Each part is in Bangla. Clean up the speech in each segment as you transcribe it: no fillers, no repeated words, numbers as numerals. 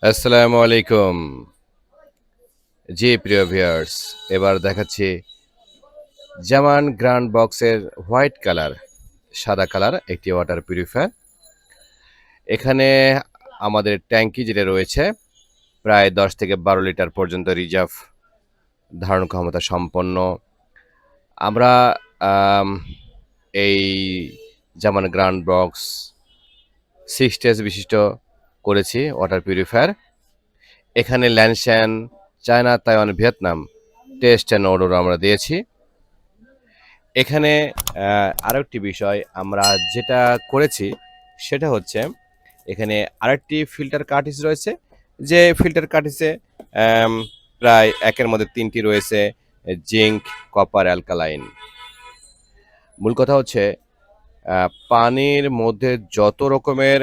আসসালামু আলাইকুম। জি প্রিয় ভিউয়ার্স, এবার দেখাচ্ছি জামান গ্র্যান্ড বক্সের হোয়াইট কালার, সাদা কালার একটি ওয়াটার পিউরিফায়ার। এখানে আমাদের ট্যাঙ্কি যেটা রয়েছে প্রায় ১০ থেকে ১২ লিটার পর্যন্ত রিজার্ভ ধারণ ক্ষমতা সম্পন্ন। আমরা আম এই জামান গ্র্যান্ড বক্স 6 স্টেজ বিশিষ্ট করেছি ওয়াটার পিউরিফায়ার। এখানে Lanshan, China, Taiwan, Vietnam test and order আমরা দিয়েছি। এখানে আরও একটি বিষয় আমরা যেটা করেছি সেটা হচ্ছে এখানে আরেকটি ফিল্টার কার্টিজ রয়েছে, যে ফিল্টার কার্টিজে প্রায় একের মধ্যে ৩টি রয়েছে জিঙ্ক, কপার, অ্যালকালাইন। মূল কথা হচ্ছে পানির মধ্যে যত রকমের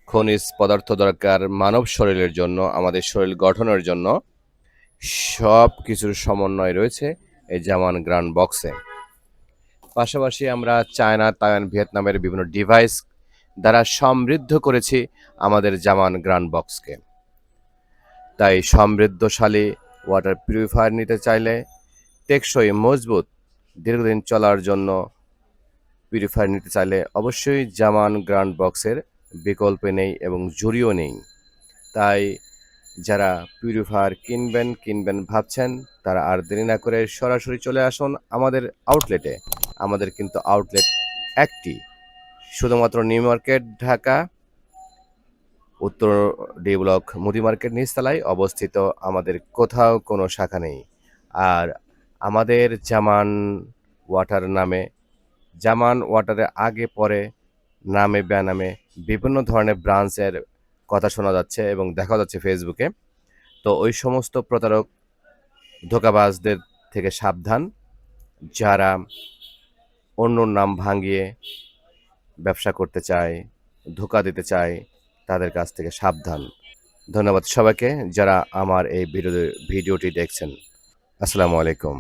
খনিজ পদার্থ দরকার মানব শরীরের জন্য, আমাদের শরীর গঠনের জন্য, সব কিছুর সমন্বয় রয়েছে এই জামান গ্র্যান্ড বক্সে। পাশাপাশি আমরা চায়না, তাইওয়ান, ভিয়েতনামের বিভিন্ন ডিভাইস দ্বারা সমৃদ্ধ করেছি আমাদের জামান গ্র্যান্ড বক্সকে। তাই সমৃদ্ধশালী ওয়াটার পিউরিফায়ার নিতে চাইলে, টেকসই, মজবুত, দীর্ঘদিন চলার জন্য পিউরিফায়ার নিতে চাইলে অবশ্যই জামান গ্র্যান্ড বক্সের বিকল্প নেই এবং জুড়িও নেই। তাই যারা পিউরিফায়ার কিনবেন ভাবছেন, তারা আর দেরি না করে সরাসরি চলে আসুন আমাদের আউটলেটে। আমাদের কিন্তু আউটলেট একটি, শুধুমাত্র নিউ মার্কেট, ঢাকা উত্তর ডি ব্লক মুদি মার্কেট নিচতলায় অবস্থিত। আমাদের কোথাও কোনো শাখা নেই। আর আমাদের জামান ওয়াটার নামে, জামান ওয়াটারের আগে পরে নামে বেনামে বিভিন্ন ধরনের ব্রাঞ্চের কথা শোনা যাচ্ছে এবং দেখা যাচ্ছে ফেসবুকে। তো ওই সমস্ত প্রতারক, ধোঁকাবাজদের থেকে সাবধান। যারা অন্যর নাম ভাঙিয়ে ব্যবসা করতে চায়, ধোঁকা দিতে চায়, তাদের কাছ থেকে সাবধান। ধন্যবাদ সবাইকে যারা আমার এই ভিডিওটি দেখছেন। আসসালামু আলাইকুম।